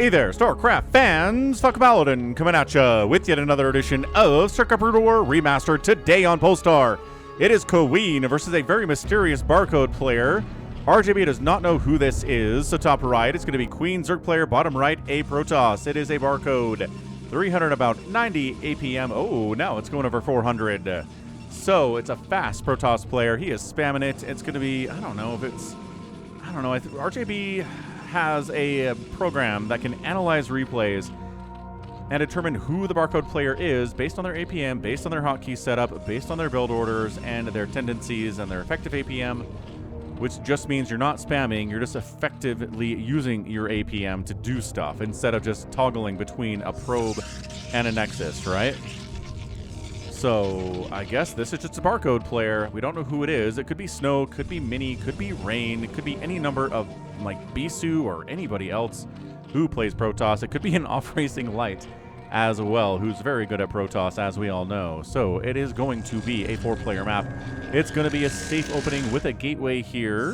Hey there, StarCraft fans! Falcon Paladin coming at ya with yet another edition of StarCraft Brood War Remastered today on Polestar. It is Queen versus a very mysterious BARCODE player. RJB does not know who this is, so top right it's going to be Queen Zerg player, bottom right a Protoss. It is a BARCODE. 300 about 90 APM. Oh, now it's going over 400. So it's a fast Protoss player. He is spamming it. It's going to be, I don't know if it's, RJB has a program that can analyze replays and determine who the BARCODE player is based on their APM, based on their hotkey setup, based on their build orders and their tendencies and their effective APM, which just means you're not spamming, you're just effectively using your APM to do stuff instead of just toggling between a probe and a nexus, right? So I guess this is just a BARCODE player. We don't know who it is. It could be Snow, could be Mini, could be Rain, it could be any number of like Bisu or anybody else who plays Protoss. It could be an off-racing Light as well, who's very good at Protoss, as we all know. So it is going to be a 4-player map. It's going to be a safe opening with a gateway here.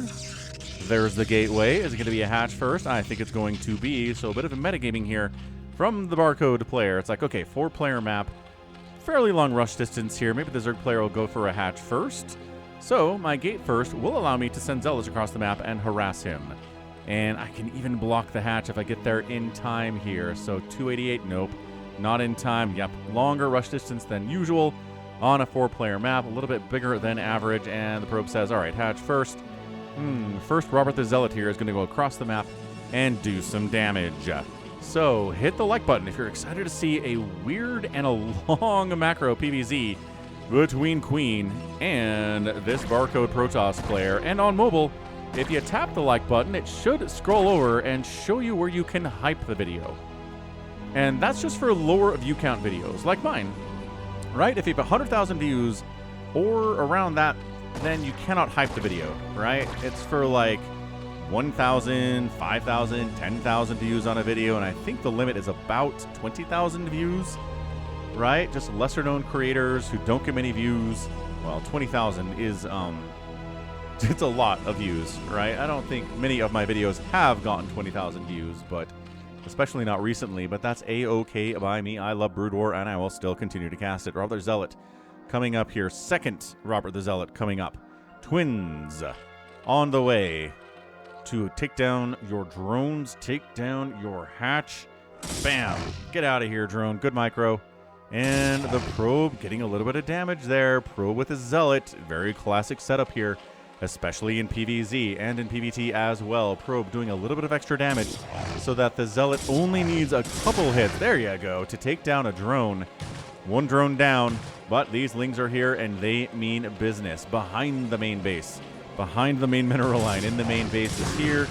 There's the gateway. Is it going to be a hatch first? I think it's going to be. So a bit of a metagaming here from the BARCODE player. It's like, okay, 4-player map. Fairly long rush distance here. Maybe the Zerg player will go for a hatch first. So my gate first will allow me to send zealots across the map and harass him. And I can even block the hatch if I get there in time here. So 288, nope. Not in time. Yep, longer rush distance than usual on a 4-player map. A little bit bigger than average. And the probe says, all right, hatch first. First, Robert the Zealot here is going to go across the map and do some damage. So hit the like button if you're excited to see a weird and a long macro PvZ between Queen and this BARCODE Protoss player. And on mobile, if you tap the like button, it should scroll over and show you where you can hype the video. And that's just for lower view count videos, like mine, right? If you have 100,000 views or around that, then you cannot hype the video, right? It's for like 1,000, 5,000, 10,000 views on a video, and I think the limit is about 20,000 views, right? Just lesser-known creators who don't get many views. Well, 20,000 is, it's a lot of views, right? I don't think many of my videos have gotten 20,000 views, but especially not recently, but that's A-okay by me. I love Brood War, and I will still continue to cast it. Robert the Zealot coming up here. Second Robert the Zealot coming up. Twins on the way to take down your drones, take down your hatch. Bam! Get out of here, drone. Good micro. And the probe getting a little bit of damage there. Probe with a Zealot. Very classic setup here, especially in PvZ and in PvT as well. Probe doing a little bit of extra damage so that the Zealot only needs a couple hits. There you go, to take down a drone. One drone down, but these Lings are here and they mean business. Behind the main base. Behind the main mineral line in the main base is here.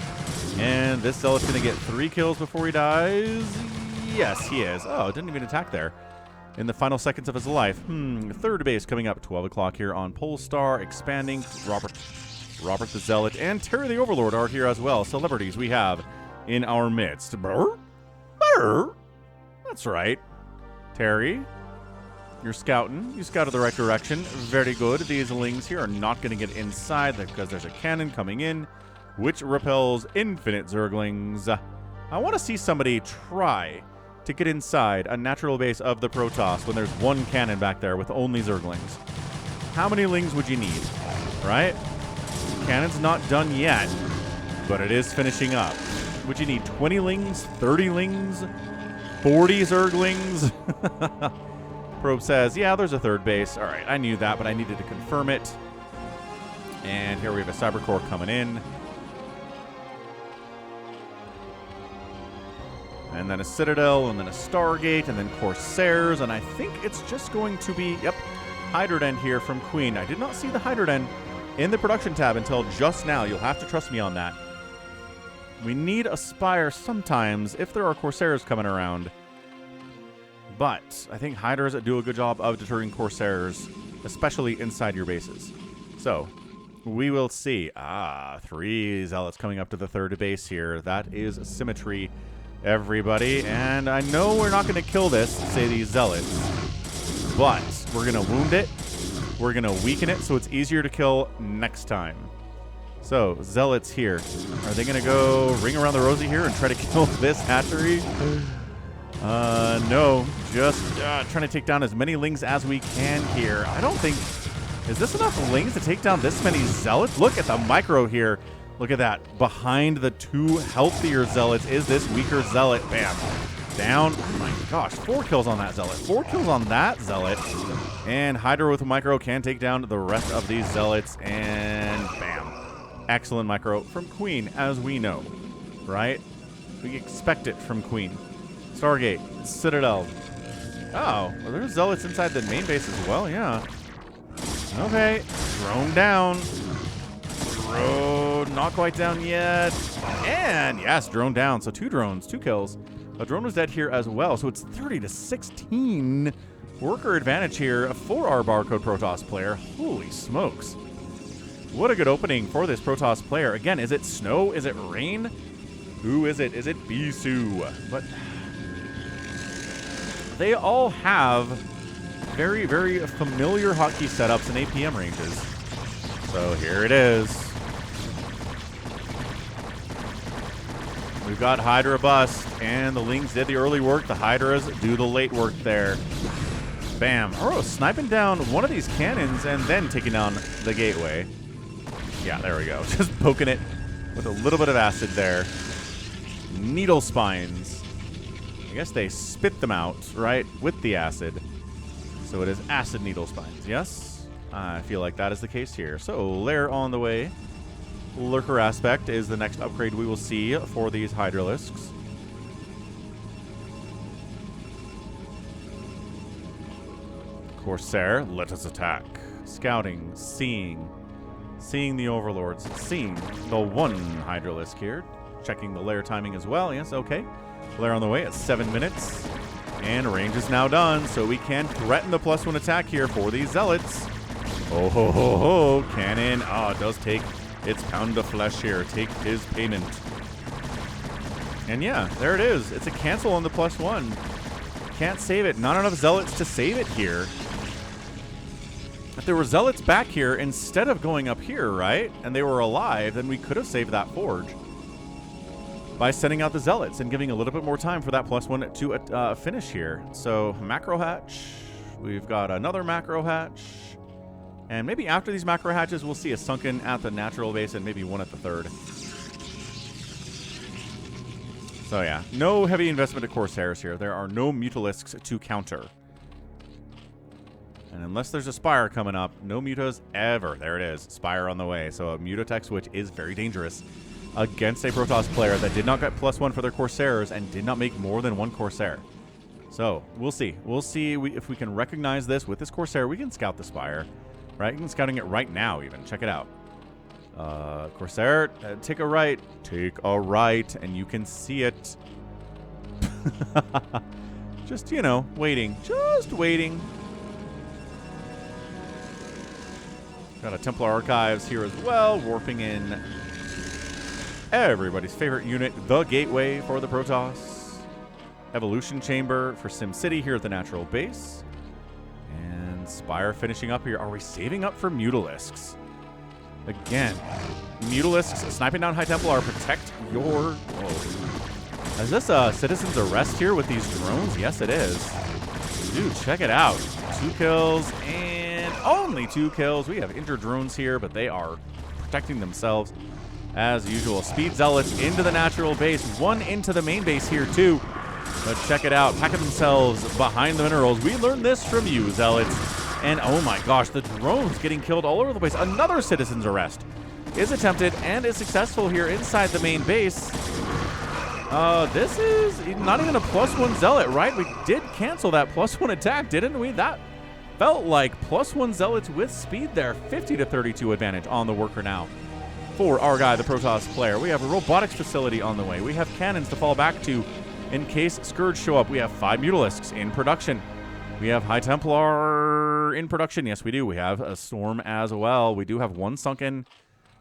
And this Zealot's going to get 3 kills before he dies. Yes, he is. Oh, didn't even attack there in the final seconds of his life. Third base coming up. 12 o'clock here on Polestar. Expanding. Robert the Zealot and Terry the Overlord are here as well. Celebrities we have in our midst. Brr? Brr? That's right. Terry, you're scouting. You scouted the right direction. Very good. These Lings here are not going to get inside because there's a cannon coming in, which repels infinite Zerglings. I want to see somebody try to get inside a natural base of the Protoss when there's one cannon back there with only Zerglings. How many Lings would you need, right? Cannon's not done yet, but it is finishing up. Would you need 20 Lings, 30 Lings, 40 Zerglings? Probe says, yeah, there's a third base. All right, I knew that, but I needed to confirm it. And here we have a Cybercore coming in. And then a Citadel, and then a Stargate, and then Corsairs. And I think it's just going to be, yep, Hydroden here from Queen. I did not see the Hydroden in the production tab until just now. You'll have to trust me on that. We need a Spire sometimes if there are Corsairs coming around. But I think Hydras do a good job of deterring Corsairs, especially inside your bases. So we will see. 3 Zealots coming up to the third base here. That is symmetry, everybody. And I know we're not going to kill this, say these Zealots, but we're going to wound it. We're going to weaken it so it's easier to kill next time. So, Zealots here. Are they going to go ring around the rosy here and try to kill this hatchery? No. Just trying to take down as many Lings as we can here. I don't think... Is this enough Lings to take down this many Zealots? Look at the micro here. Look at that. Behind the 2 healthier Zealots is this weaker Zealot. Bam. Down. Oh my gosh. 4 kills on that Zealot. 4 kills on that Zealot. And Hydra with a micro can take down the rest of these Zealots. And bam. Excellent micro from Queen, as we know. Right? We expect it from Queen. Stargate. Citadel. Oh. Well, there's Zealots inside the main base as well. Yeah. Okay. Drone down. Drone. Not quite down yet. And yes, drone down. So 2 drones. 2 kills. A drone was dead here as well, so it's 30-16 worker advantage here for our Barcode Protoss player. Holy smokes. What a good opening for this Protoss player. Again, is it Snow? Is it Rain? Who is it? Is it Bisu? But they all have very, very familiar hotkey setups and APM ranges. So here it is. We've got Hydra bust, and the Lings did the early work. The Hydras do the late work there. Bam. Oh, sniping down one of these cannons and then taking down the gateway. Yeah, there we go. Just poking it with a little bit of acid there. Needle spines. I guess they spit them out, right, with the acid. So it is acid needle spines, yes? I feel like that is the case here. So, lair on the way. Lurker Aspect is the next upgrade we will see for these Hydralisks. Corsair, let us attack. Scouting, seeing the Overlords, seeing the 1 Hydralisk here. Checking the lair timing as well. Yes, okay. Lair on the way at 7 minutes. And range is now done, so we can threaten the +1 attack here for these Zealots. Oh, ho, ho, ho. Cannon. Oh, it does take its pound of flesh here. Take his payment. And yeah, there it is. It's a cancel on the +1. Can't save it. Not enough Zealots to save it here. If there were Zealots back here instead of going up here, right, and they were alive, then we could have saved that forge by sending out the Zealots and giving a little bit more time for that +1 to finish here. So, macro hatch. We've got another macro hatch. And maybe after these macro hatches, we'll see a sunken at the natural base and maybe one at the 3rd. So yeah, no heavy investment at Corsairs here. There are no Mutalisks to counter. And unless there's a Spire coming up, no Mutas ever. There it is, Spire on the way. So a Mutatech switch is very dangerous against a Protoss player that did not get +1 for their Corsairs and did not make more than 1 Corsair. So we'll see. We'll see if we can recognize this with this Corsair. We can scout the Spire. Right, you can scouting it right now even. Check it out. Corsair, take a right. Take a right, and you can see it. Just, you know, waiting. Just waiting. Got a Templar Archives here as well, warping in everybody's favorite unit, the Gateway for the Protoss. Evolution Chamber for SimCity here at the natural base. And Spire finishing up here. Are we saving up for Mutalisks? Again, Mutalisks sniping down High Templar. Protect your... Whoa. Is this a Citizen's Arrest here with these drones? Yes, it is. Dude, check it out. 2 kills and only 2 kills. We have injured drones here, but they are protecting themselves as usual. Speed Zealots into the natural base. 1 into the main base here, too. But check it out. Packing themselves behind the minerals. We learned this from you, Zealots. And oh my gosh, the drones getting killed all over the place. Another Citizen's Arrest is attempted and is successful here inside the main base. This is not even a +1 Zealot, right? We did cancel that +1 attack, didn't we? That felt like +1 Zealots with speed there. 50-32 advantage on the worker now for our guy, the Protoss player. We have a robotics facility on the way. We have cannons to fall back to in case Scourge show up. We have 5 Mutalisks in production. We have High Templar in production. Yes, we do. We have a Storm as well. We do have 1 sunken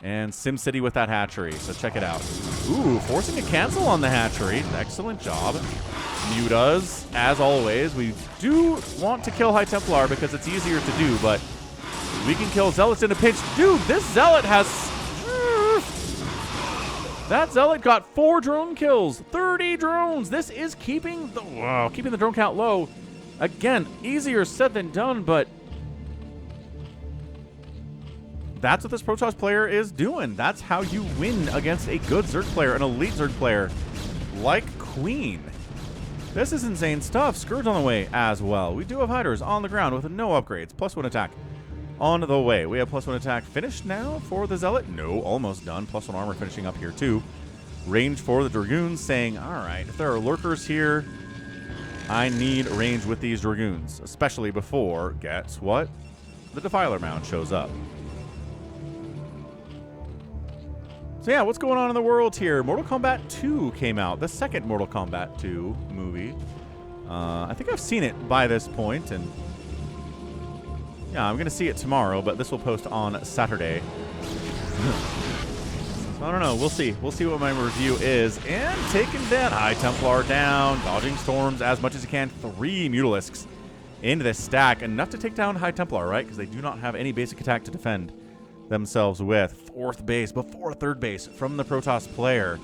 and SimCity with that hatchery. So check it out. Ooh, forcing a cancel on the hatchery. Excellent job. Mutas, as always. We do want to kill High Templar because it's easier to do, but we can kill Zealots in a pinch. Dude, this Zealot has That Zealot got 4 drone kills, 30 drones. This is keeping the drone count low. Again, easier said than done, but that's what this Protoss player is doing. That's how you win against a good Zerg player, an elite Zerg player like Queen. This is insane stuff. Scourge on the way as well. We do have Hiders on the ground with no upgrades. +1 attack on the way. We have +1 attack finished now for the Zealot. No, almost done. +1 armor finishing up here too. Range for the Dragoons, saying, all right, if there are lurkers here, I need range with these Dragoons, especially before, guess what? The Defiler Mound shows up. So yeah, what's going on in the world here? Mortal Kombat 2 came out, the second Mortal Kombat 2 movie. I think I've seen it by this point, and yeah, I'm going to see it tomorrow, but this will post on Saturday. I don't know. We'll see. We'll see what my review is. And taking that High Templar down, dodging storms as much as you can. 3 Mutalisks into this stack. Enough to take down High Templar, right? Because they do not have any basic attack to defend themselves with. 4th base before 3rd base from the Protoss player.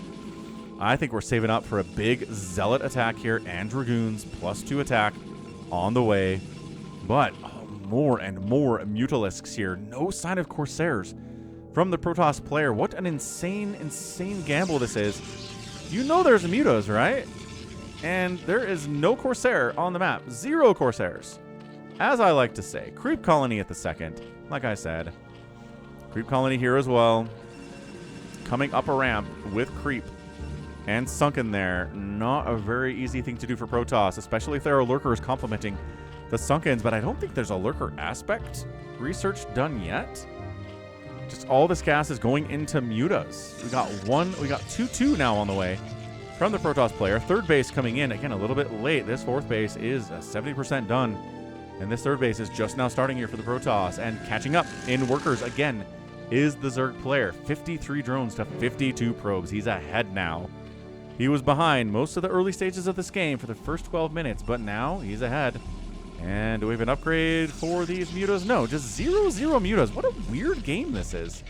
I think we're saving up for a big Zealot attack here and Dragoons +2 attack on the way. But more and more Mutalisks here. No sign of Corsairs from the Protoss player. What an insane, insane gamble this is. You know there's Mutas, right? And there is no Corsair on the map. 0 Corsairs. As I like to say, Creep Colony at the second. Like I said. Creep Colony here as well. Coming up a ramp with Creep and Sunken there. Not a very easy thing to do for Protoss, especially if there are lurkers complementing the Sunkens, but I don't think there's a lurker aspect research done yet. Just all this gas is going into Mutas. We got 2-2 now on the way from the Protoss player. 3rd base coming in, again, a little bit late. This 4th base is 70% done, and this 3rd base is just now starting here for the Protoss, and catching up in workers again is the Zerg player. 53 drones to 52 probes. He's ahead now. He was behind most of the early stages of this game for the first 12 minutes, but now he's ahead. And do we have an upgrade for these Mutas? No, just 0-0 Mutas. What a weird game this is.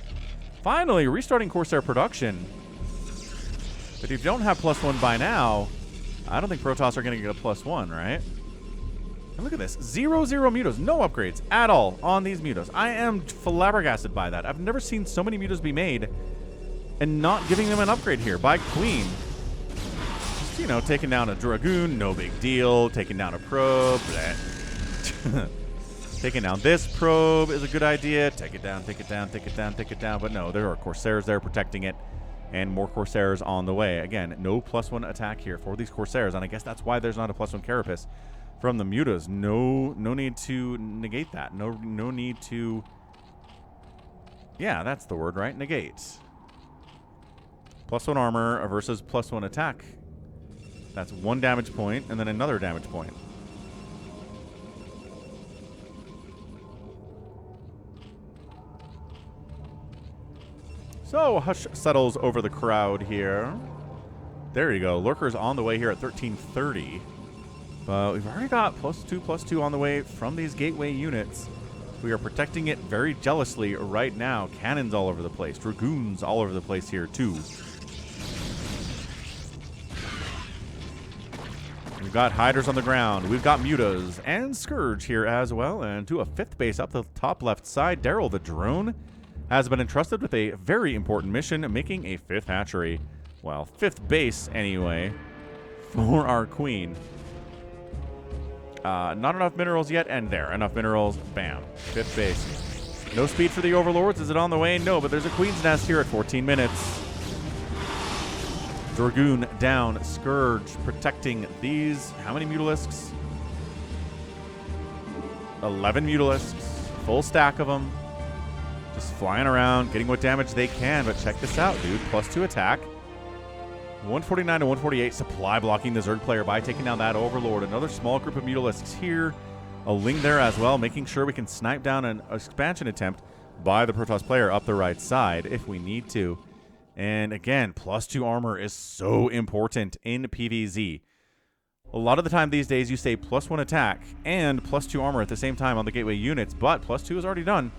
Finally, restarting Corsair production. But if you don't have +1 by now, I don't think Protoss are going to get a +1, right? And look at this. 0-0 Mutas. No upgrades at all on these Mutas. I am flabbergasted by that. I've never seen so many Mutas be made and not giving them an upgrade here by Queen. Just, you know, taking down a Dragoon, no big deal. Taking down a probe, bleh. Taking down this probe is a good idea. Take it down, take it down, take it down, take it down. But no, there are Corsairs there protecting it, and more Corsairs on the way. Again, no +1 attack here for these Corsairs, and I guess that's why there's not a +1 Carapace from the Mutas. No need to negate that. No need to. Yeah, that's the word, right? Negate. +1 armor versus +1 attack. That's 1 damage point, and then another damage point. So, hush settles over the crowd here. There you go. Lurkers on the way here at 1330. But we've already got +2/+2 on the way from these gateway units. We are protecting it very jealously right now. Cannons all over the place. Dragoons all over the place here, too. We've got Hiders on the ground. We've got Mutas and Scourge here as well. And to a 5th base up the top left side, Daryl the drone has been entrusted with a very important mission, making a 5th hatchery. Well, 5th base, anyway, for our Queen. Not enough minerals yet, and there. Enough minerals. Bam. 5th base. No speed for the Overlords. Is it on the way? No, but there's a Queen's Nest here at 14 minutes. Dragoon down. Scourge protecting these. How many Mutalisks? 11 Mutalisks. Full stack of them. Just flying around, getting what damage they can. But check this out, dude. +2 attack. 149 to 148. Supply blocking the Zerg player by taking down that Overlord. Another small group of Mutalisks here. A Ling there as well, making sure we can snipe down an expansion attempt by the Protoss player up the right side if we need to. And again, +2 armor is so important in PvZ. A lot of the time these days you say +1 attack and +2 armor at the same time on the gateway units, but +2 is already done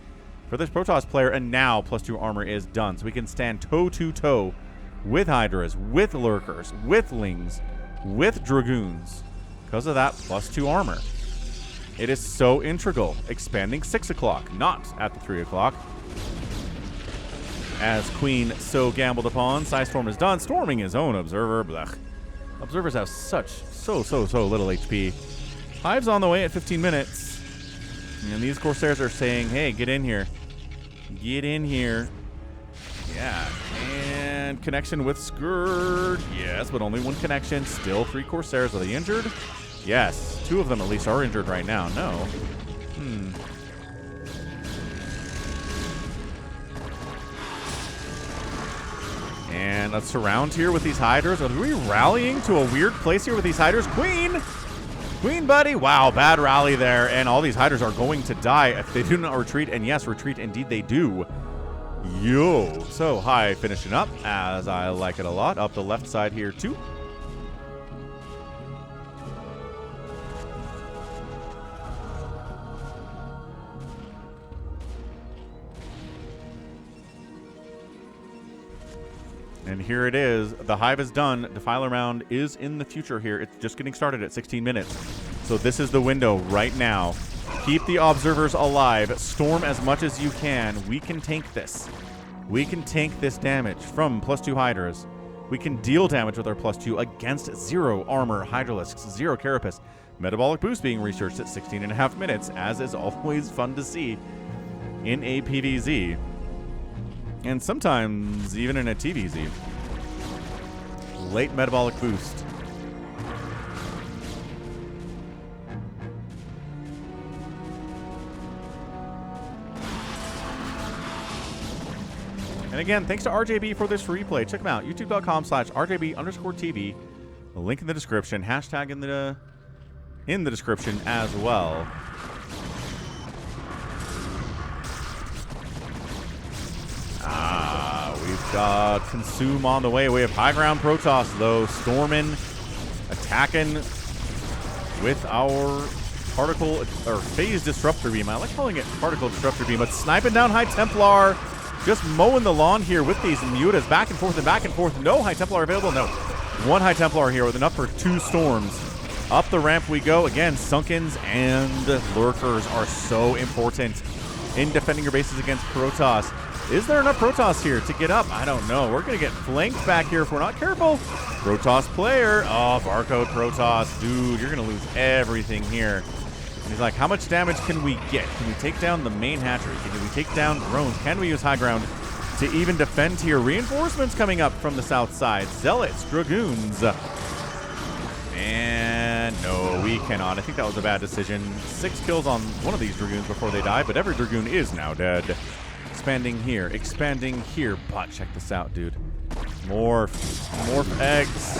for this Protoss player, and now +2 armor is done. So we can stand toe-to-toe with Hydras, with Lurkers, with Lings, with Dragoons. Because of that +2 armor. It is so integral. Expanding 6 o'clock, not at the 3 o'clock. As Queen so gambled upon, Psystorm is done. Storming his own Observer. Blech. Observers have so little HP. Hive's on the way at 15 minutes. And these Corsairs are saying, hey, get in here. Get in here. Yeah. And connection with Scourge. Yes, but only one connection. Still 3 Corsairs. Are they injured? Yes. 2 of them at least are injured right now. No. And a surround here with these Hydras. Are we rallying to a weird place here with these Hydras? Queen! Queen, buddy! Wow, bad rally there. And all these Hydras are going to die if they do not retreat. And yes, retreat indeed they do. Yo. So, Hive finishing up, as I like it a lot. Up the left side here, too. And here it is. The Hive is done. Defiler round is in the future here. It's just getting started at 16 minutes. So this is the window right now. Keep the Observers alive. Storm as much as you can. We can tank this. We can tank this damage from +2 Hydras. We can deal damage with our +2 against 0 armor Hydralisks, 0 Carapace. Metabolic boost being researched at 16.5 minutes, as is always fun to see in a PvZ. And sometimes even in a TVZ. Late metabolic boost. And again, thanks to RJB for this replay. Check them out. YouTube.com/RJB_TV. The link in the description. Hashtag in the description as well. We've got Consume on the way. We have high ground Protoss, though. Stormin', attacking with our particle or phase disruptor beam. I like calling it particle disruptor beam, but sniping down High Templar. Just mowing the lawn here with these mutas. Back and forth and back and forth. No High Templar available. No. 1 High Templar here with enough for 2 storms. Up the ramp we go. Again, Sunkens and Lurkers are so important in defending your bases against Protoss. Is there enough Protoss here to get up? I don't know. We're going to get flanked back here if we're not careful. Protoss player. Oh, Barcode Protoss. Dude, you're going to lose everything here. And he's like, how much damage can we get? Can we take down the main hatchery? Can we take down drones? Can we use high ground to even defend here? Reinforcements coming up from the south side. Zealots, Dragoons. And no, we cannot. I think that was a bad decision. 6 kills on one of these Dragoons before they die, but every Dragoon is now dead. Expanding here, but check this out, dude. Morph eggs.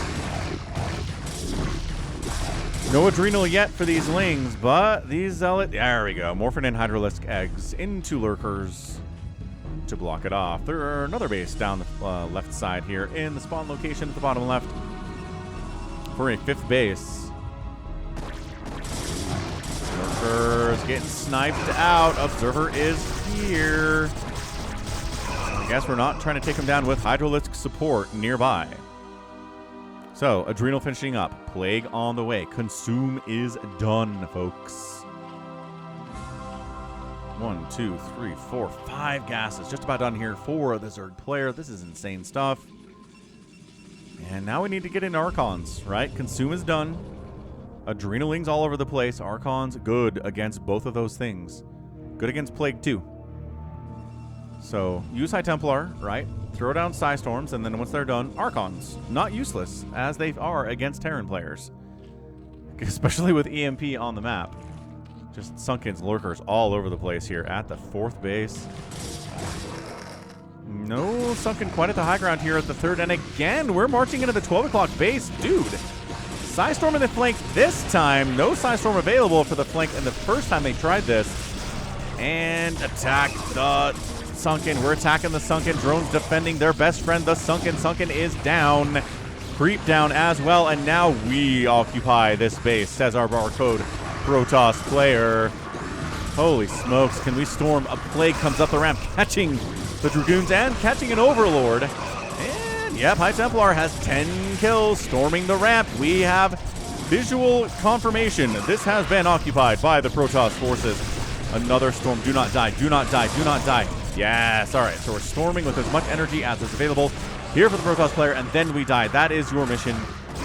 No adrenal yet for these Lings, but these Zealot, there we go. Morphin and Hydralisk eggs into Lurkers to block it off. There are another base down the left side here in the spawn location at the bottom left for a 5th base. Lurkers getting sniped out. Observer is here. I guess we're not trying to take him down with Hydralisk support nearby. So, Adrenal finishing up. Plague on the way. Consume is done, folks. 1, 2, 3, 4, 5 gases. Just about done here for the Zerg player. This is insane stuff. And now we need to get in Archons, right? Consume is done. Adrenalings all over the place. Archons, good against both of those things. Good against Plague, too. So, use High Templar, right? Throw down Psystorms, and then once they're done, Archons. Not useless, as they are against Terran players. Especially with EMP on the map. Just Sunkens, Lurkers all over the place here at the 4th base. No Sunken quite at the high ground here at the 3rd, and again, we're marching into the 12 o'clock base. Dude, Psystorm in the flank this time. No Psystorm available for the flank in the first time they tried this. And attack the Sunken. We're attacking the Sunken. Drones defending their best friend, the Sunken. Sunken is down. Creep down as well, and now we occupy this base, says our Barcode Protoss player. Holy smokes, can we storm? A Plague comes up the ramp, catching the Dragoons and catching an Overlord. And Yep, High Templar has 10 kills storming the ramp. We have visual confirmation. This has been occupied by the Protoss forces. Another storm. Do not die. Do not die. Do not die. Yes. All right. So we're storming with as much energy as is available here for the Protoss player, and then we die. That is your mission.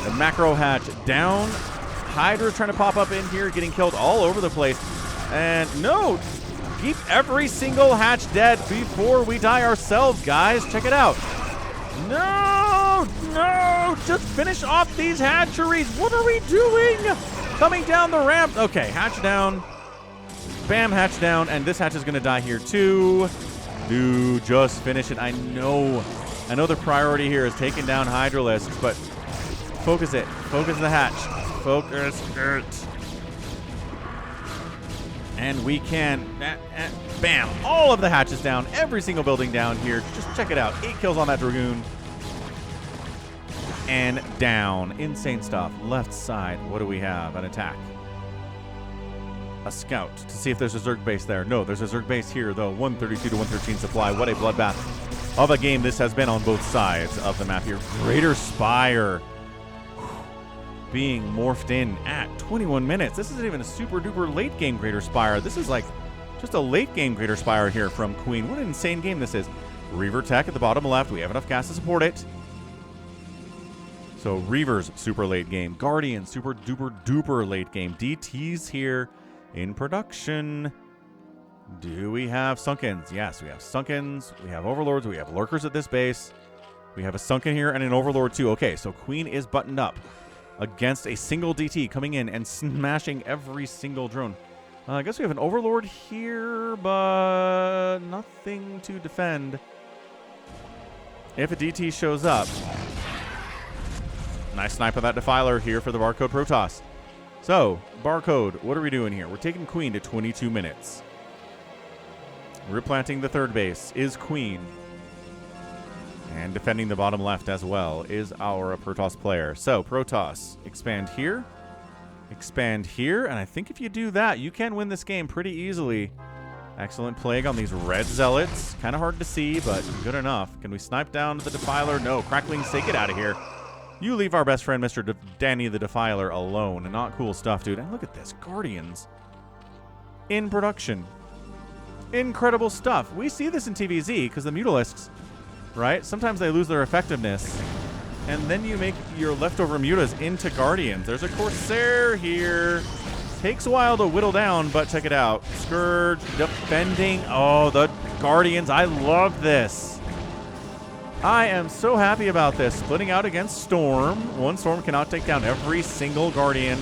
The macro hatch down. Hydra's trying to pop up in here, getting killed all over the place. And no, keep every single hatch dead before we die ourselves, guys. Check it out. No, no, just finish off these hatcheries. What are we doing? Coming down the ramp. Okay, hatch down. Bam, hatch down. And this hatch is going to die here too. Dude, just finish it. I know the priority here is taking down Hydralisks, but focus it. Focus the hatch. Focus it. And we can, bam, all of the hatches down, every single building down here. Just check it out. 8 kills on that Dragoon. And down. Insane stuff. Left side, what do we have? An attack. A scout to see if there's a Zerg base there. No, there's a Zerg base here, though. 132 to 113 supply. What a bloodbath of a game this has been on both sides of the map here. Greater Spire being morphed in at 21 minutes. This isn't even a super duper late game Greater Spire. This is like just a late game Greater Spire here from Queen. What an insane game this is. Reaver Tech at the bottom left. We have enough gas to support it. So Reaver's super late game. Guardian super duper duper late game. DT's here in production. Do we have Sunkens? Yes, we have Sunkens. We have Overlords. We have Lurkers at this base. We have a Sunken here and an Overlord too. Okay, so Queen is buttoned up against a single DT coming in and smashing every single drone. I guess we have an Overlord here, but nothing to defend. If a DT shows up. Nice snipe of that Defiler here for the Barcode Protoss. So, Barcode, what are we doing here? We're taking Queen to 22 minutes. Replanting the third base is Queen. And defending the bottom left as well is our Protoss player. So, Protoss, expand here, and I think if you do that, you can win this game pretty easily. Excellent plague on these red zealots. Kind of hard to see, but good enough. Can we snipe down the Defiler? No, Crackling, say get out of here. You leave our best friend, Mr. Danny the Defiler, alone. Not cool stuff, dude. And look at this. Guardians in production. Incredible stuff. We see this in TVZ because the Mutalisks, right? Sometimes they lose their effectiveness. And then you make your leftover mutas into Guardians. There's a Corsair here. Takes a while to whittle down, but check it out. Scourge defending. Oh, the Guardians. I love this. I am so happy about this. Splitting out against Storm. One Storm cannot take down every single Guardian.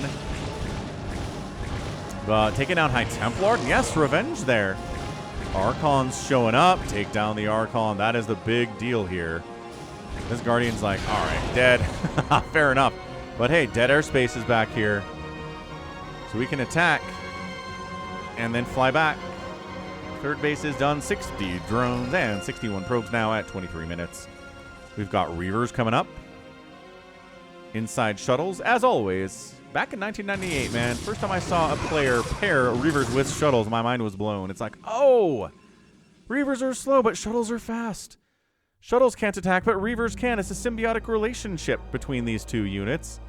But taking down High Templar. Yes, revenge there. Archon's showing up. Take down the Archon. That is the big deal here. This Guardian's like, all right, dead. Fair enough. But hey, dead airspace is back here. So we can attack and then fly back. Third base is done. 60 drones and 61 probes now at 23 minutes. We've got Reavers coming up. Inside shuttles, as always. Back in 1998, man, first time I saw a player pair Reavers with shuttles, my mind was blown. It's like, oh, Reavers are slow, but shuttles are fast. Shuttles can't attack, but Reavers can. It's a symbiotic relationship between these two units.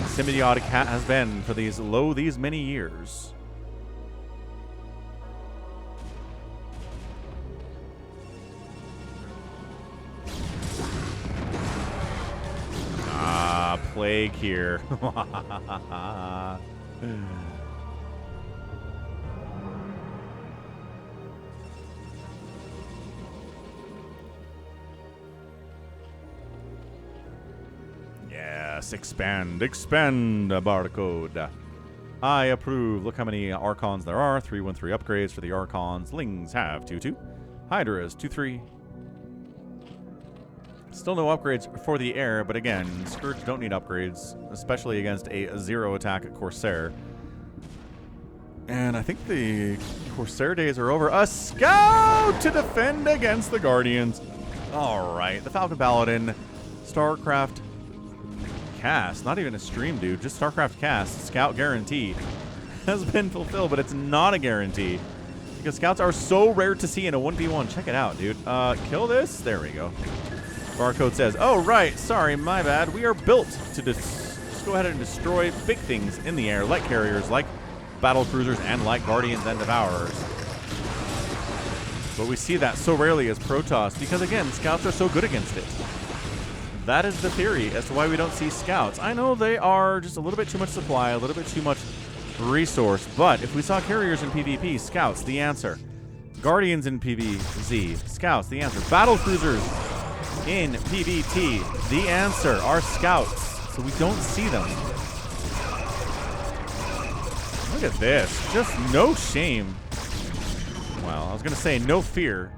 Symbiotic has been for these many years. Plague here. Yes, expand, Barcode. I approve. Look how many Archons there are. 313 upgrades for the Archons. Lings have 2-2. Hydras 2-3. Still no upgrades for the air, but again, Scourge don't need upgrades, especially against a zero attack Corsair. And I think the Corsair days are over. A scout to defend against the Guardians. All right, the Falcon Paladin, StarCraft cast, not even a stream, dude, just StarCraft cast, scout guarantee has been fulfilled, but it's not a guarantee because scouts are so rare to see in a 1v1. Check it out, dude. Kill this. There we go. Barcode says, oh, right, sorry, my bad. We are built to just go ahead and destroy big things in the air, like carriers, like battle cruisers, and like guardians and devourers. But we see that so rarely as Protoss because, again, scouts are so good against it. That is the theory as to why we don't see scouts. I know they are just a little bit too much supply, a little bit too much resource, but if we saw carriers in PvP, scouts, the answer. Guardians in PvZ, scouts, the answer. Battle cruisers in PvT, the answer are scouts. So we don't see them. Look at this. Just no shame. Well, I was going to say no fear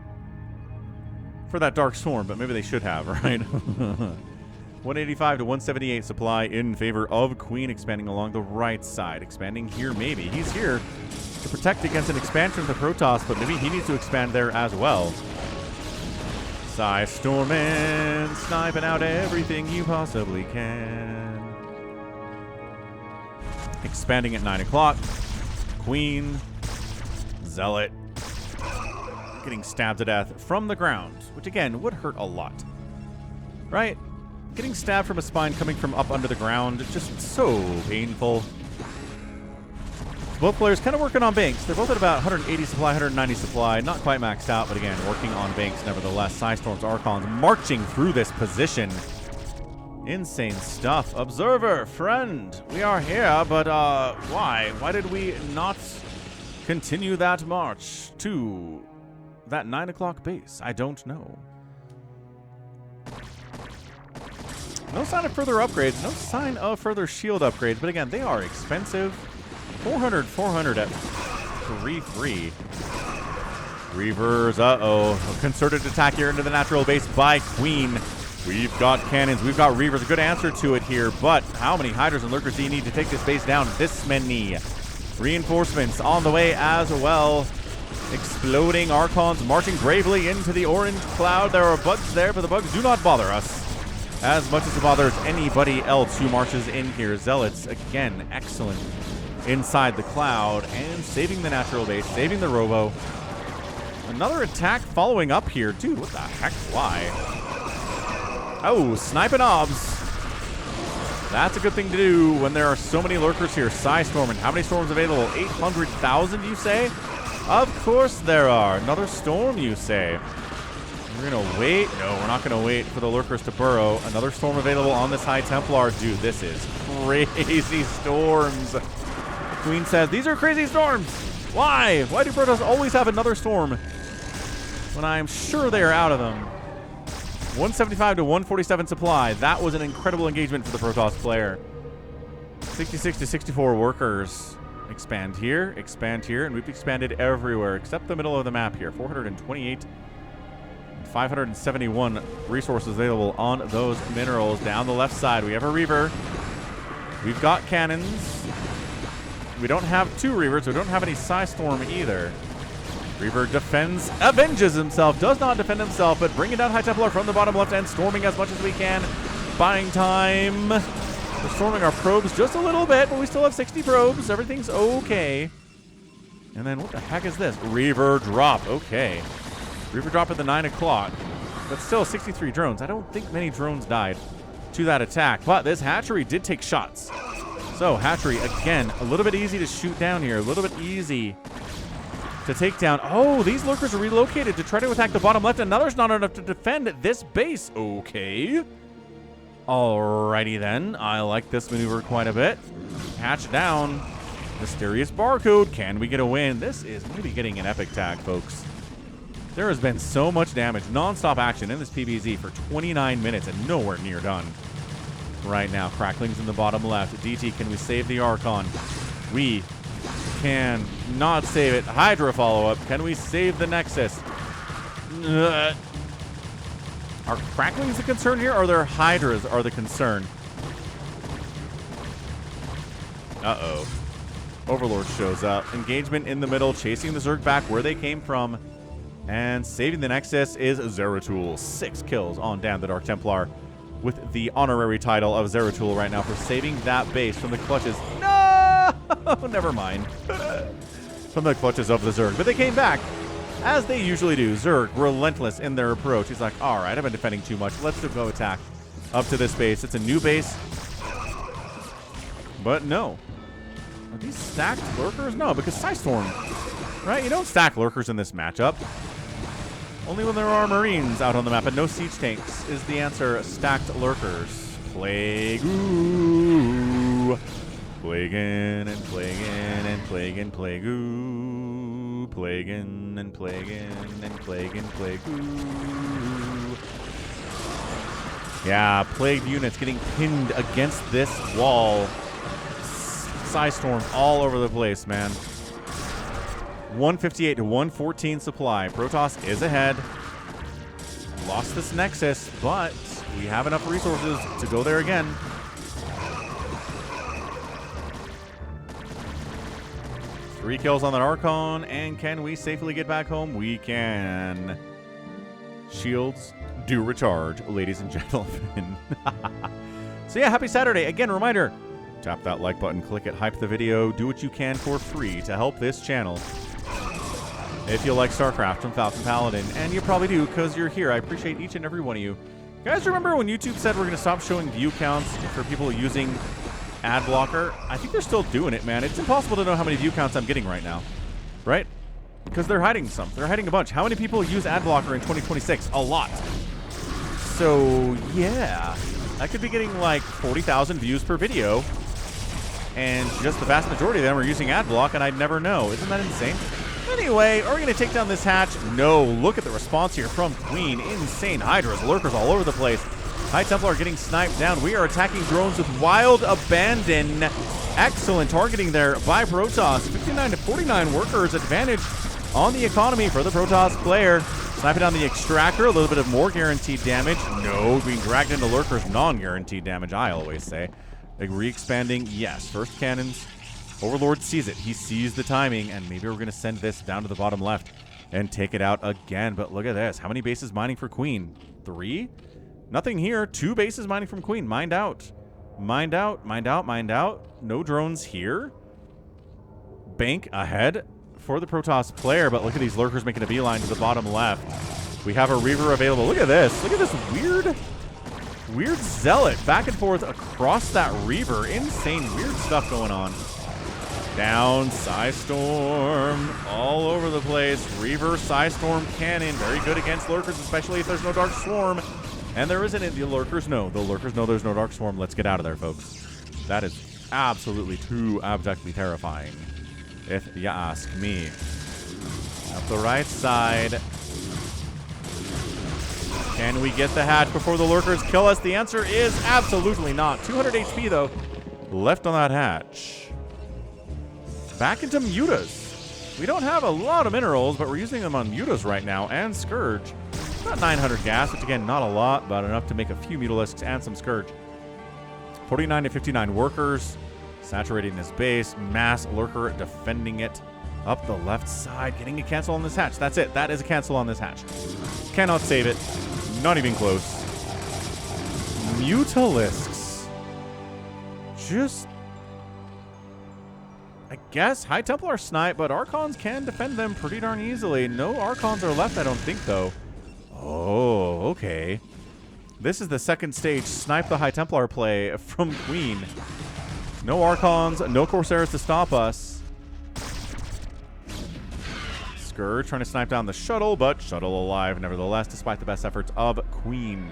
for that Dark Storm, but maybe they should have, right? 185 to 178 supply in favor of Queen, expanding along the right side. Expanding here, maybe. He's here to protect against an expansion of the Protoss, but maybe he needs to expand there as well. Psy storming, sniping out everything you possibly can. Expanding at 9 o'clock. Queen, Zealot, getting stabbed to death from the ground, which again would hurt a lot, right? Getting stabbed from a spine coming from up under the ground, it's just so painful. Both players kind of working on banks. They're both at about 180 supply, 190 supply. Not quite maxed out, but again, working on banks nevertheless. Psystorms, Archons marching through this position. Insane stuff. Observer, friend, we are here, but why? Why did we not continue that march to that 9 o'clock base? I don't know. No sign of further upgrades. No sign of further shield upgrades. But again, they are expensive. 400 at 3-3. Reavers, uh-oh. A concerted attack here into the natural base by Queen. We've got cannons. We've got Reavers. A good answer to it here. But how many Hydras and Lurkers do you need to take this base down? This many. Reinforcements on the way as well. Exploding Archons marching bravely into the orange cloud. There are bugs there, but the bugs do not bother us as much as it bothers anybody else who marches in here. Zealots, again, excellent inside the cloud and saving the natural base, saving the robo. Another attack following up here. Dude, what the heck? Why? Oh, sniping obs. That's a good thing to do when there are so many lurkers here. Psystorm, and how many storms available? 800,000, you say? Of course there are. Another storm, you say? We're going to wait. No, we're not going to wait for the lurkers to burrow. Another storm available on this High Templar. Dude, this is crazy storms. Queen says, these are crazy storms. Why? Why do Protoss always have another storm when I'm sure they are out of them? 175 to 147 supply. That was an incredible engagement for the Protoss player. 66 to 64 workers. Expand here, and we've expanded everywhere except the middle of the map here. 428, 571 resources available on those minerals. Down the left side, we have a Reaver. We've got cannons. We don't have two Reavers. We don't have any Psystorm either. Reaver defends, avenges himself, does not defend himself, but bringing down High Templar from the bottom left and storming as much as we can. Buying time. We're storming our probes just a little bit, but we still have 60 probes. Everything's okay. And then what the heck is this? Reaver drop. Okay. Reaver drop at the 9 o'clock. But still 63 drones. I don't think many drones died to that attack. But this hatchery did take shots. So hatchery, again, a little bit easy to shoot down here. A little bit easy to take down. Oh, these lurkers are relocated to try to attack the bottom left. And there's not enough to defend this base. Okay. Alrighty then. I like this maneuver quite a bit. Hatch down. Mysterious barcode. Can we get a win? This is maybe getting an epic tag, folks. There has been so much damage, non-stop action in this PvZ for 29 minutes and nowhere near done. Right now, cracklings in the bottom left. DT, can we save the Archon? We can not save it. Hydra follow-up. Can we save the Nexus? Are cracklings the concern here, or their Hydras are the concern? Uh-oh. Overlord shows up. Engagement in the middle, chasing the Zerg back where they came from. And saving the Nexus is Zeratul. 6 kills on Dan the Dark Templar, with the honorary title of Zeratul right now for saving that base from the clutches. No! Never mind. From the clutches of the Zerg. But they came back. as they usually do. Zerg, relentless in their approach. He's like, all right, I've been defending too much. Let's just go attack up to this base. It's a new base. But no. Are these stacked lurkers? No, because Psystorm, right? You don't stack lurkers in this matchup. Only when there are Marines out on the map and no siege tanks is the answer. Stacked lurkers. Plague. Ooh. Plaguin' and plaguin' and plaguin', plague. Ooh. Plaguin' and plaguin' and plaguin', plague. Ooh. Yeah, plagued units getting pinned against this wall. Psystorm all over the place, man. 158 to 114 supply. Protoss is ahead. Lost this Nexus, but we have enough resources to go there again. Three kills on that Archon, and can we safely get back home? We can. Shields do recharge, ladies and gentlemen. So yeah, happy Saturday. Again, reminder, tap that like button, click it, hype the video, do what you can for free to help this channel. If you like StarCraft from Falcon Paladin, and you probably do because you're here, I appreciate each and every one of you. Guys, remember when YouTube said we're going to stop showing view counts for people using ad blocker? I think they're still doing it, man. It's impossible to know how many view counts I'm getting right now, right? Because they're hiding some. They're hiding a bunch. How many people use ad blocker in 2026? A lot. So, yeah. I could be getting like 40,000 views per video, and just the vast majority of them are using ad block, and I'd never know. Isn't that insane? Anyway, are we going to take down this hatch? No. Look at the response here from Queen. Insane Hydras, lurkers all over the place. High Templar are getting sniped down. We are attacking drones with wild abandon. Excellent targeting there by Protoss. 59 to 49 workers advantage on the economy for the Protoss player. Sniping down the extractor, a little bit of more guaranteed damage. No, being dragged into lurkers, non-guaranteed damage, I always say. Like re-expanding, yes. First cannons. Overlord sees it. He sees the timing, and maybe we're going to send this down to the bottom left and take it out again. But look at this. How many bases mining for Queen? 3? Nothing here. 2 bases mining from Queen. Mined out. Mined out. Mined out. Mined out. No drones here. Bank ahead for the Protoss player, but look at these lurkers making a beeline to the bottom left. We have a Reaver available. Look at this. Look at this weird zealot back and forth across that Reaver. Insane weird stuff going on. Down, Psystorm, all over the place. Reaver, Psystorm, Cannon, very good against lurkers, especially if there's no Dark Swarm. And there isn't any. The lurkers know there's no Dark Swarm. Let's get out of there, folks. That is absolutely too abjectly terrifying, if you ask me. Up the right side. Can we get the hatch before the lurkers kill us? The answer is absolutely not. 200 HP, though, left on that hatch. Back into mutas. We don't have a lot of minerals, but we're using them on mutas right now, and Scourge. About 900 gas, which again, not a lot, but enough to make a few mutalisks and some Scourge. 49 to 59 workers, saturating this base. Mass lurker defending it up the left side, getting a cancel on this hatch. That's it. That is a cancel on this hatch. Cannot save it. Not even close. Mutalisks. Just, I guess, High Templar snipe, but Archons can defend them pretty darn easily. No Archons are left, I don't think, though. Oh, okay. This is the second stage snipe the High Templar play from Queen. No Archons, no Corsairs to stop us. Scourge trying to snipe down the shuttle, but shuttle alive nevertheless, despite the best efforts of Queen.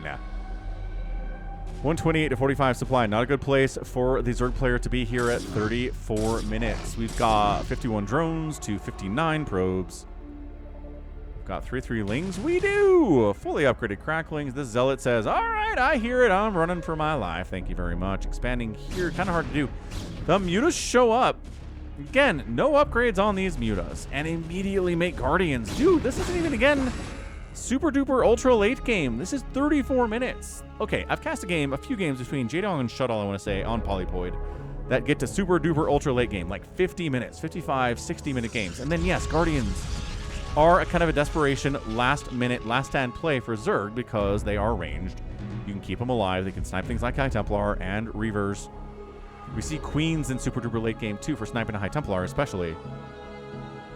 128 to 45 supply. Not a good place for the Zerg player to be here at 34 minutes. We've got 51 drones to 59 probes. We've got 3 lings. We do! Fully upgraded cracklings. This zealot says, all right, I hear it. I'm running for my life. Thank you very much. Expanding here. Kind of hard to do. The mutas show up. Again, no upgrades on these mutas. And immediately make guardians. Dude, this isn't even, again, super duper ultra late game. This is 34 minutes. Okay, I've cast a few games between Jadong and Shuttle, I want to say, on Polypoid that get to super duper ultra late game, like 50 minutes, 55, 60-minute games. And then, yes, guardians are a kind of a desperation last-minute, last-stand play for Zerg because they are ranged. You can keep them alive. They can snipe things like High Templar and Reavers. We see Queens in super duper late game, too, for sniping a High Templar, especially.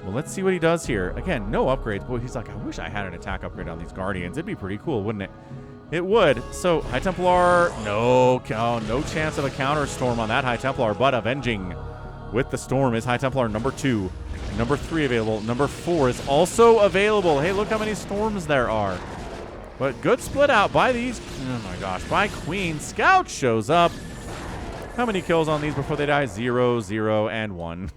Well, let's see what he does here. Again, no upgrades. Boy, he's like, I wish I had an attack upgrade on these Guardians. It'd be pretty cool, wouldn't it? It would. So, High Templar, no chance of a counter storm on that High Templar, but avenging with the storm is High Templar number 2. Number 3 available. Number 4 is also available. Hey, look how many storms there are. But good split out by these. Oh my gosh, by Queen. Scout shows up. How many kills on these before they die? 0, 0, and 1.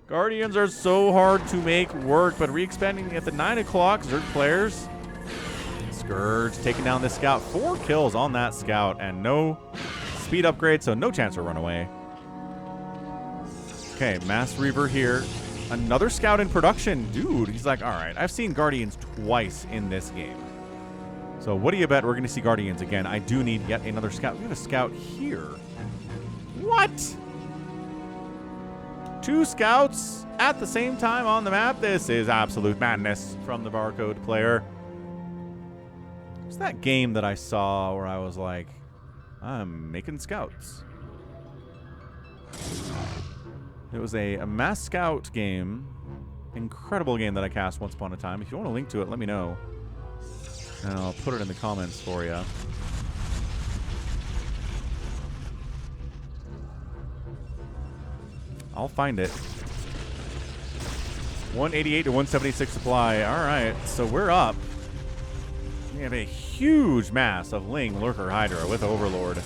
Guardians are so hard to make work, but re-expanding at the 9 o'clock. Zerg players. Scourge taking down this Scout. 4 kills on that Scout, and no speed upgrade, so no chance to run away. Okay, Mass Reaver here. Another Scout in production. Dude, he's like, all right, I've seen Guardians twice in this game. So what do you bet we're going to see Guardians again? I do need yet another Scout. We have a Scout here. What? 2 Scouts at the same time on the map. This is absolute madness from the Barcode player. What's that game that I saw where I was like, I'm making Scouts? It was a Mass Scout game. Incredible game that I cast once upon a time. If you want a link to it, let me know. And I'll put it in the comments for you. I'll find it. 188 to 176 supply. All right, so we're up. We have a huge mass of Ling, Lurker, Hydra with Overlord.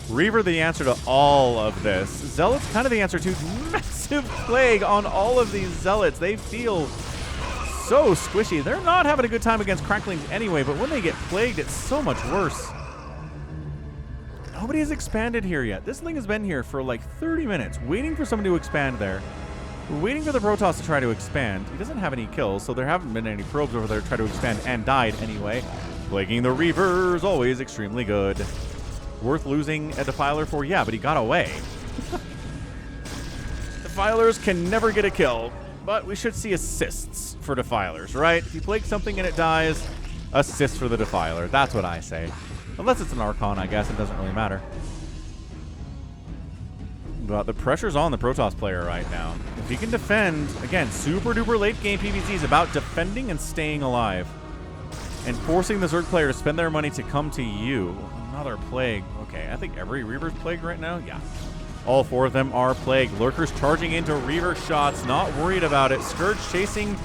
Reaver the answer to all of this. Zealot's kind of the answer to massive plague on all of these Zealots. They feel so squishy. They're not having a good time against Cracklings anyway, but when they get plagued, it's so much worse. Nobody has expanded here yet. This thing has been here for like 30 minutes, waiting for someone to expand there. We're waiting for the Protoss to try to expand. He doesn't have any kills, so there haven't been any probes over there to try to expand, and died anyway. Plaguing the Reavers, always extremely good. Worth losing a Defiler for? Yeah, but he got away. Defilers can never get a kill, but we should see assists for Defilers, right? If you plague something and it dies, assist for the Defiler. That's what I say. Unless it's an Archon, I guess. It doesn't really matter. But the pressure's on the Protoss player right now. If he can defend, again, super duper late game PvZ is about defending and staying alive. And forcing the Zerg player to spend their money to come to you. Another plague. Okay, I think every Reaver's plagued right now. Yeah. All 4 of them are plagued. Lurkers charging into Reaver shots. Not worried about it. Scourge chasing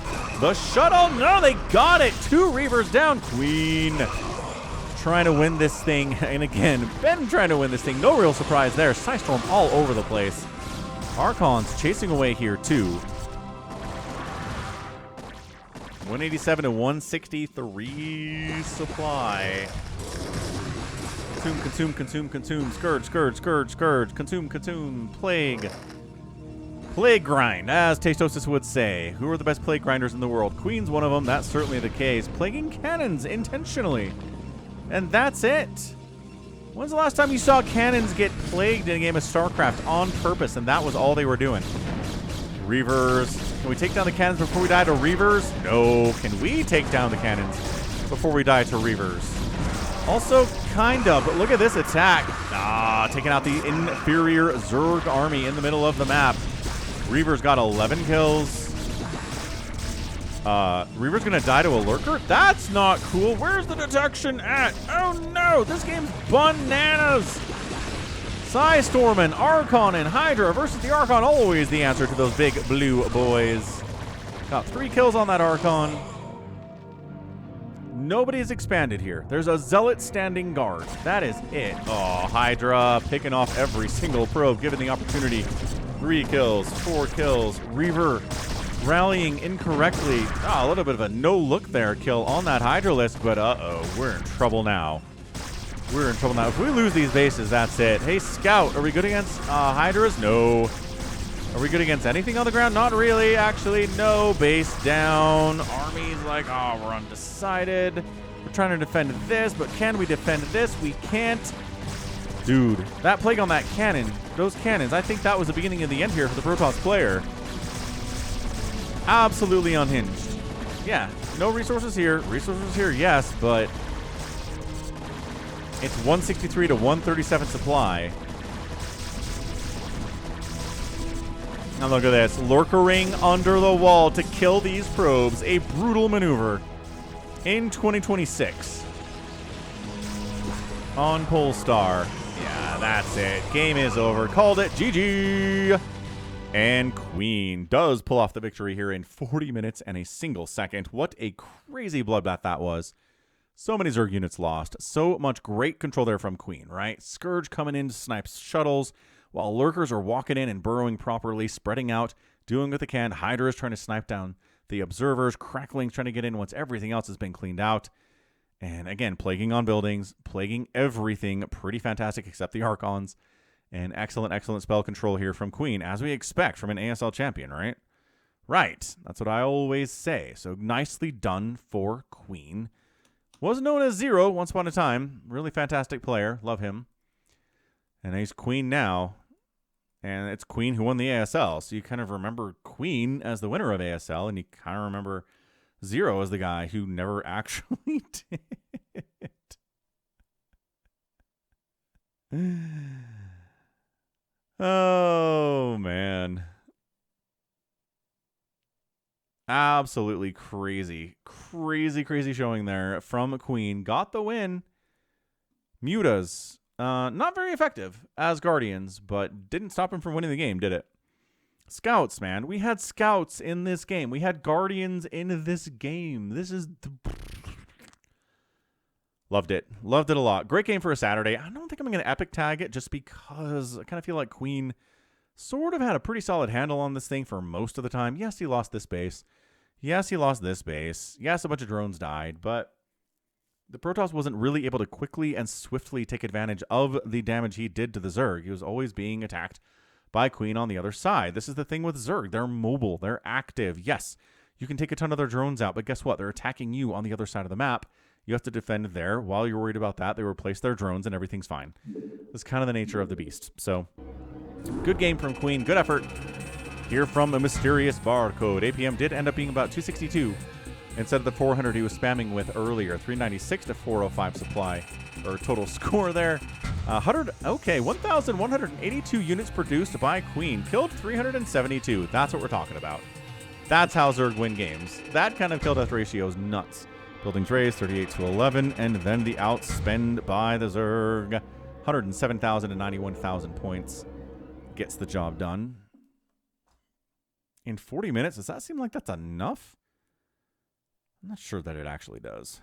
the shuttle. No, they got it. 2 Reavers down. Queen trying to win this thing. And again, Ben trying to win this thing. No real surprise there. Psystorm all over the place. Archons chasing away here too. 187 to 163 supply. Consume, consume, consume. Scourge, scourge, scourge, scourge. Consume, consume. Plague. Plague grind, as Tastosis would say. Who are the best plague grinders in the world? Queen's one of them. That's certainly the case. Plaguing cannons intentionally. And that's it. When's the last time you saw cannons get plagued in a game of StarCraft on purpose? And that was all they were doing. Reavers. Can we take down the cannons before we die to Reavers? No. Can we take down the cannons before we die to Reavers? Also, kind of. But look at this attack. Taking out the inferior Zerg army in the middle of the map. Reaver's got 11 kills. Reaver's going to die to a Lurker? That's not cool. Where's the detection at? Oh, no. This game's bananas. Psystorm and Archon and Hydra versus the Archon. Always the answer to those big blue boys. Got 3 kills on that Archon. Nobody has expanded here. There's a Zealot standing guard. That is it. Oh, Hydra picking off every single probe, given the opportunity. 3 kills, 4 kills. Reaver rallying incorrectly. A little bit of a no-look there kill on that Hydralisk, but uh-oh, we're in trouble now. We're in trouble now. If we lose these bases, that's it. Hey, Scout, are we good against Hydras? No. Are we good against anything on the ground? Not really, actually. No. Base down. Army's like, oh, we're undecided. We're trying to defend this, but can we defend this? We can't. Dude, that plague on that cannon, those cannons, I think that was the beginning of the end here for the Protoss player. Absolutely unhinged. Yeah, no resources here. Resources here, yes, but it's 163 to 137 supply. Now look at this. Lurkering under the wall to kill these probes. A brutal maneuver in 2026. On Polestar. Yeah, that's it. Game is over. Called it. GG. And Queen does pull off the victory here in 40 minutes and a single second. What a crazy bloodbath that was. So many Zerg units lost. So much great control there from Queen, right? Scourge coming in to snipe shuttles, while Lurkers are walking in and burrowing properly, spreading out, doing what they can. Hydra is trying to snipe down the observers. Crackling's trying to get in once everything else has been cleaned out. And again, plaguing on buildings, plaguing everything. Pretty fantastic, except the Archons. And excellent, excellent spell control here from Queen, as we expect from an ASL champion, right? Right. That's what I always say. So nicely done for Queen. Was known as Zero once upon a time. Really fantastic player. Love him. And he's Queen now. And it's Queen who won the ASL. So you kind of remember Queen as the winner of ASL, and you kind of remember Zero as the guy who never actually did. Oh, man. Absolutely crazy. Crazy, crazy showing there from Queen. Got the win. Mutas. Not very effective as Guardians, but didn't stop him from winning the game, did it? Scouts, man. We had Scouts in this game. We had Guardians in this game. This is... Loved it. Loved it a lot. Great game for a Saturday. I don't think I'm going to epic tag it just because I kind of feel like Queen sort of had a pretty solid handle on this thing for most of the time. Yes, he lost this base. Yes, he lost this base. Yes, a bunch of drones died, but the Protoss wasn't really able to quickly and swiftly take advantage of the damage he did to the Zerg. He was always being attacked by Queen on the other side. This is the thing with Zerg. They're mobile. They're active. Yes, you can take a ton of their drones out, but guess what? They're attacking you on the other side of the map. You have to defend there. While you're worried about that, they replace their drones and everything's fine. That's kind of the nature of the beast. So, good game from Queen. Good effort here from a mysterious Barcode. APM did end up being about 262 instead of the 400 he was spamming with earlier. 396 to 405 supply, or total score there. 1,182 units produced by Queen. Killed 372. That's what we're talking about. That's how Zerg win games. That kind of kill-death ratio is nuts. Buildings raised 38 to 11, and then the outspend by the Zerg. 107,000 to 91,000 points gets the job done. In 40 minutes, does that seem like that's enough? I'm not sure that it actually does.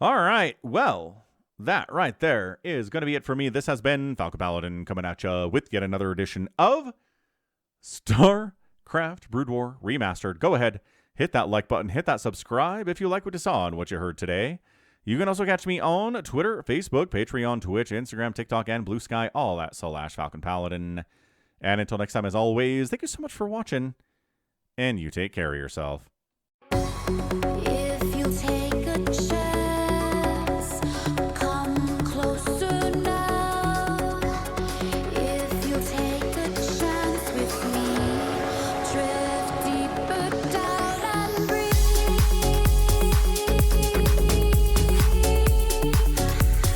All right, well, that right there is going to be it for me. This has been Falcon Paladin coming at you with yet another edition of StarCraft Brood War Remastered. Go ahead. Hit that like button, hit that subscribe if you like what you saw and what you heard today. You can also catch me on Twitter, Facebook, Patreon, Twitch, Instagram, TikTok, and Blue Sky, all at /Falcon Paladin. And until next time, as always, thank you so much for watching, and you take care of yourself. Yeah.